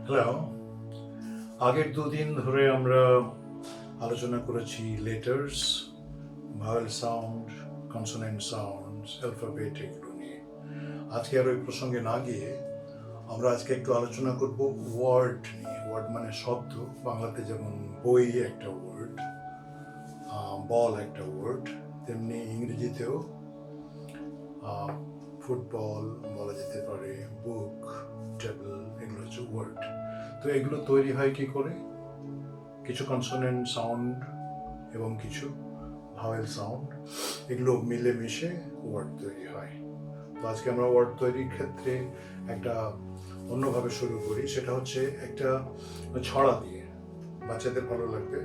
Hello, আগের দুদিন ধরে আমরা আলোচনা করেছি letters, vowel sound, consonant sounds, alphabet এগুলো নিয়ে। আজকে আর ওই প্রসঙ্গে না গিয়ে আমরা আজকে একটু আলোচনা করব ওয়ার্ড নিয়ে। ওয়ার্ড মানে শব্দ। বাংলাতে যেমন বই একটা ওয়ার্ড, বল একটা ওয়ার্ড, তেমনি ইংরেজিতেও ফুটবল বলা যেতে পারে, বুক, টেবিল, এগুলো হচ্ছে ওয়ার্ড। তো এগুলো তৈরি হয় কি করে? কিছু কনসোনেন্ট সাউন্ড এবং কিছু ভাওয়েল সাউন্ড, এগুলো মিলেমিশে ওয়ার্ড তৈরি হয়। তো আজকে আমরা ওয়ার্ড তৈরির ক্ষেত্রে একটা অন্যভাবে শুরু করি। সেটা হচ্ছে একটা ছড়া দিয়ে। বাচ্চাদের ভালো লাগবে।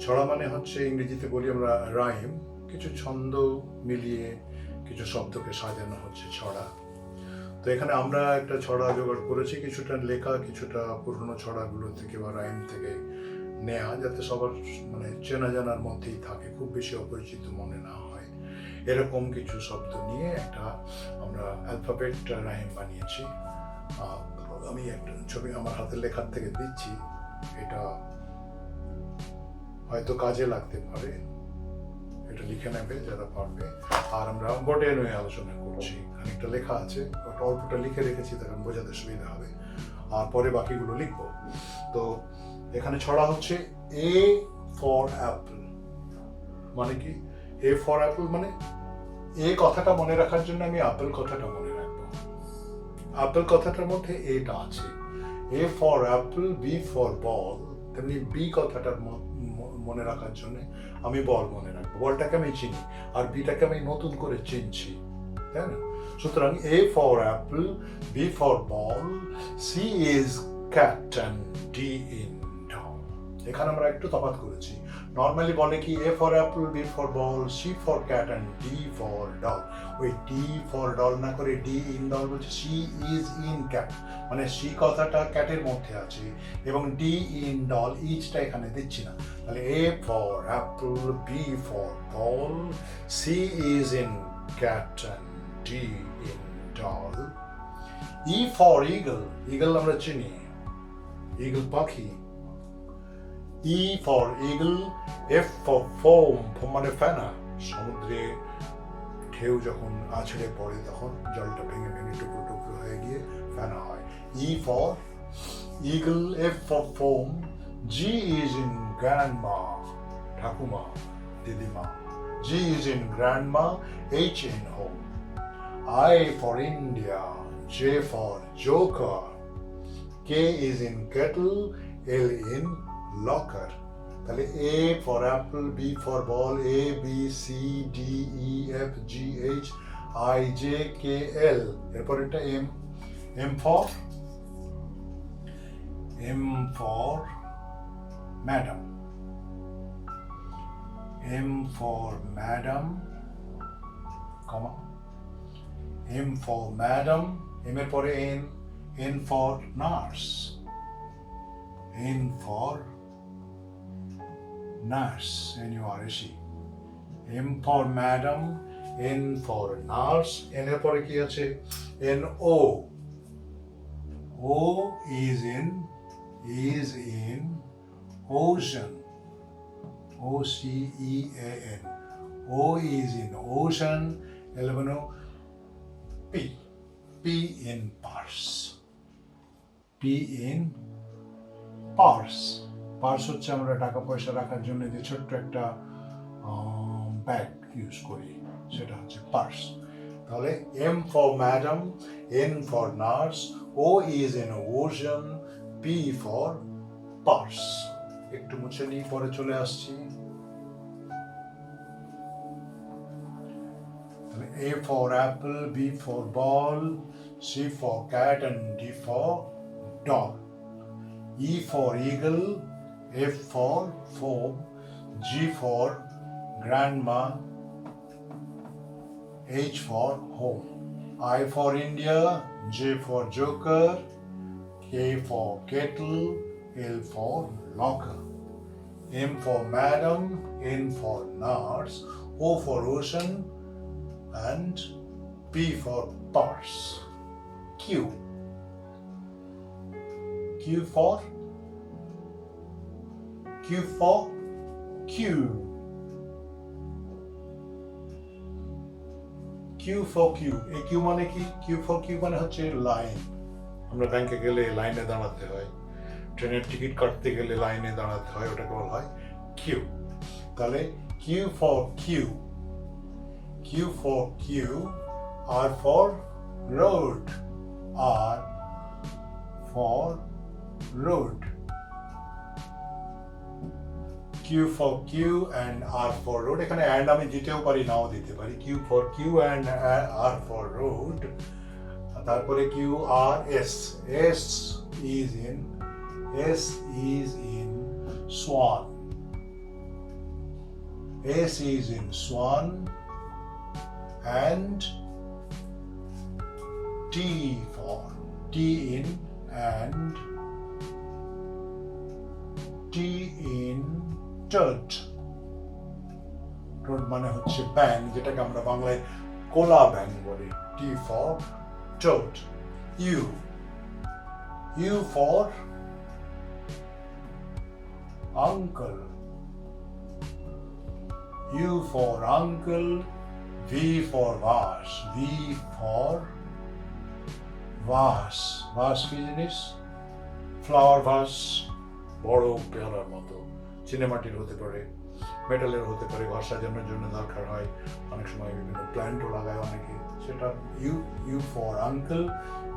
ছড়া মানে হচ্ছে, ইংরেজিতে বলি আমরা রাইম, কিছু ছন্দ মিলিয়ে কিছু শব্দকে সাজানো হচ্ছে ছড়া। তো এখানে আমরা একটা ছড়া জোগাড় করেছি, কিছুটা লেখা, কিছুটা পুরনো ছড়াগুলো থেকে বা রাইম থেকে নেয়া, যাতে সবার মানে চেনা জানার মধ্যেই থাকে, খুব বেশি অপরিচিত মনে না হয়। এরকম কিছু শব্দ নিয়ে একটা আমরা অ্যালফাবেট রাইম বানিয়েছি। আমি একটা ছবি আমার হাতে লেখার থেকে দিচ্ছি, এটা হয়তো কাজে লাগতে পারে, এটা লিখে নেবে যারা পারবে। আর আমরা বোর্ডে নিয়ে আলোচনা করছি, খানিকটা লেখা আছে, ওটা অল্পটা লিখে রেখেছি, তখন বোঝাতে সুবিধা হবে, আর পরে বাকিগুলো লিখবো। তো এখানে ছড়া হচ্ছে এ ফর অ্যাপল। মানে কি? এ ফর অ্যাপল মানে এ কথাটা মনে রাখার জন্য আমি অ্যাপল কথাটা মনে রাখবো। অ্যাপল কথাটার মধ্যে এটা আছে। A for apple, B for ball, তেমনি বি কথাটার মনে রাখার জন্য আমি বল মনে রাখবো। বলটাকে আমি চিনি, আর বিটাকে আমি নতুন করে চিনছি, তাই না? সুতরাং A for apple, B for ball, C is cat and D in dog. এখানে আমরা একটু তফাৎ করেছি। নর্মালি বলে কি A for apple, B for ball, C for cat and D for dog. ওই ডি ফর ডল না করে ডি ইন ডল বলছে। সি ইজ ইন ক্যাট, মানে সি কথাটা ক্যাটের মধ্যে আছে, এবং ডি ইন ডল, ইজটা এখানে দিচ্ছি না। তাহলে A for apple, B for ball, C is in cat and D in doll. E for eagle, eagle আমরা চিনি, ইগল পাখি। E for eagle, F for foam, foam মানে ফেনা। সমুদ্রে ঢেউ যখন আছড়ে পড়ে তখন জলটা ভেঙে ভেঙে টুকরো টুকরো হয়ে গিয়ে ফেনা হয়। E for eagle, F for foam, G is in grandma, ঠাকুমা, দিদিমা। G is in grandma, H in home. I for India, J for joker, K is in kettle, L in locker. তাহলে A for apple, B for ball, A B C D E F G H I J K L. এরপর একটা M, M for madam, M for madam, comma, M for madam, M এর পরে N, N for nurse, N for nurse, N-U-R-S-E. M for madam, N for nurse, N এর পরে কি আছে? N-O. O is in ocean. O-C-E-A-N. O is in ocean. 11 P. P in purse. P in purse. Purse হচ্ছে আমরা টাকা পয়সা রাখার জন্য যে ছোট্ট একটা ব্যাগ ইউজ করি, সেটা হচ্ছে পার্স। তাহলে M for madam, N for nurse, O is in ocean, P for purse. একটু মুছে নিয়ে পরে চলে আসছি। তাহলে A for apple, B for ball, C for cat and D for dog. E for eagle, F for foam, G for grandma, H for home. I for India, J for joker, K for kettle, L for locker. M for madam, N for nurse, O for ocean, and P for purse. Q Q for Q. Q for Q. এই Q মানে কি? Q for Q মানে হচ্ছে line. আমরা ব্যাংকে গেলে লাইনে দাঁড়াতে হয়, ট্রেনের টিকিট কাটতে গেলে লাইনে দাঁড়াতে হয়, ওটাকে বলা হয় Q। তাহলে Q for Q. Q for Q. R for road. R for road. Q for Q and R for road. এখানে and আমি দিতেও পারি, নাও দিতে পারি। Q for Q and R for road. তারপরে Q R S. S is in swan. S is in swan. And T for T in and T in toad. toad মানে হচ্ছে ব্যাঙ, যেটাকে আমরা বাংলায় কোলা ব্যাঙ বলি। T for toad. U for uncle. U for uncle. V for vase. V for vase. Vase কি জিনিস? ফ্লাওয়ার ভাস, বড় পেয়ালার মতো, চিনেমাটির হতে পারে, মেটালের হতে পারে, ঘর সাজানোর জন্য দরকার হয়, অনেক সময় বিভিন্ন প্ল্যান্টও লাগায় অনেকে, সেটা U for uncle,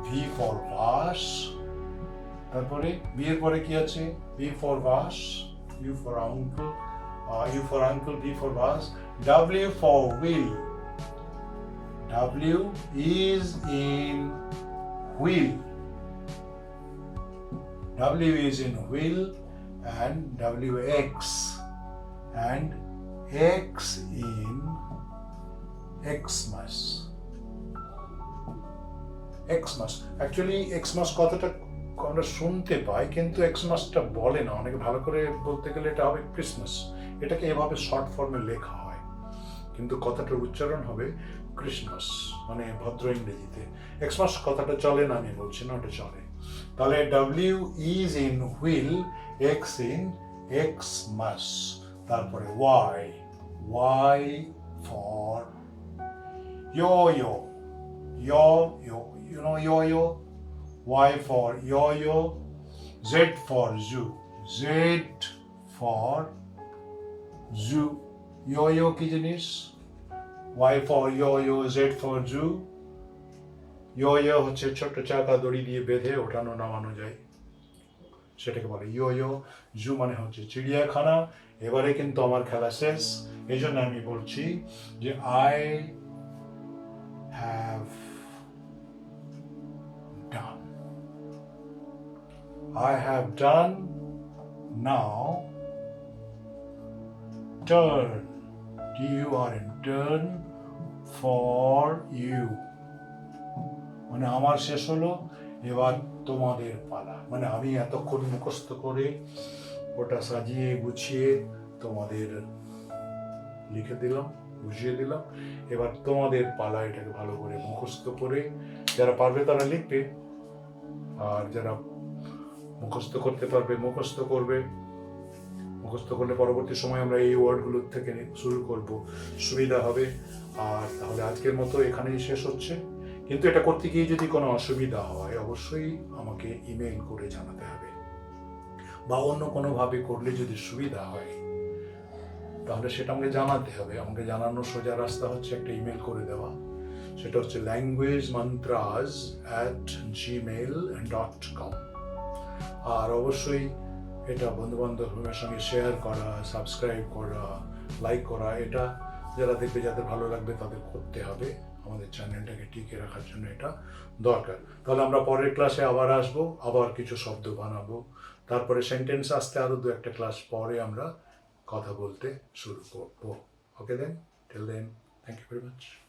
V for vase. তারপরে বি এর পরে কি আছে? V for vase, U for uncle, U for uncle, V for vase. W for wheel. W is in wheel. W is in wheel and WX and X in Xmas. Xmas. Actually Xmas কথাটা আমরা শুনতে পাই, কিন্তু Xmasটা বলে না, অনেকে ভালো করে বলতে গেলে এটা হবে ক্রিসমাস। এটাকে এভাবে শর্ট ফর্মে লেখা হয়, কিন্তু কথাটার উচ্চারণ হবে ক্রিসমাস, মানে ভদ্র ইংরেজিতে। এক্সমাস কথাটা চলে না, আমি বলছি না, ওটা চলে। তাহলে W is in wheel, X in Xmas। তারপরে Y. Y for yo-yo. Yo-yo. You know yo-yo? Y for yo-yo. Z for zoo. Z for zoo. Yo-yo কি জিনিস? Y for yo-yo, Z for zoo. Yo-yo হচ্ছে ছোট চাকা দড়ি দিয়ে বেঁধে ওঠানো নামানো যায়, সেটাকে বলে yo-yo. Zoo মানে হচ্ছে চিড়িয়াখানা। এবারে কিন্তু আমার খেলা শেষ, এই জন্য আমি বলছি যে I have done. I have done. Now turn. T-U-R-N. Turn for you. মানে আমার শেষ হলো, এবার তোমাদের পালা। মানে আমি এতক্ষণ মুখস্থ করে ওটা সাজিয়ে গুছিয়ে তোমাদের লিখে দিলাম, বুঝিয়ে দিলাম, এবার তোমাদের পালা এটাকে ভালো করে মুখস্থ করে, যারা পারবে তারা লিখবে, আর যারা মুখস্থ করতে পারবে মুখস্থ করবে। মুখস্থ করলে পরবর্তী সময় আমরা এই ওয়ার্ডগুলোর থেকে শুরু করব, সুবিধা হবে। আর তাহলে আজকের মতো এখানেই শেষ হচ্ছে, কিন্তু এটা করতে গিয়ে যদি কোনো অসুবিধা হয় অবশ্যই আমাকে ইমেল করে জানাতে হবে, বা অন্য কোনোভাবে করলে যদি সুবিধা হয় তাহলে সেটা আমাকে জানাতে হবে। আমাকে জানানোর সোজা রাস্তা হচ্ছে একটা ইমেল করে দেওয়া, সেটা হচ্ছে languagemantras@gmail.com। আর অবশ্যই এটা বন্ধুবান্ধবের সঙ্গে শেয়ার করা, সাবস্ক্রাইব করা, লাইক করা, এটা যারা দেখবে যাদের ভালো লাগবে তাদের করতে হবে। আমাদের চ্যানেলটাকে টিকে রাখার জন্য এটা দরকার। তাহলে আমরা পরের ক্লাসে আবার আসবো, আবার কিছু শব্দ বানাবো, তারপরে সেন্টেন্স আসতে আরো 2-1টা ক্লাস পরে আমরা কথা বলতে শুরু করবো। Okay then, till then, thank you very much.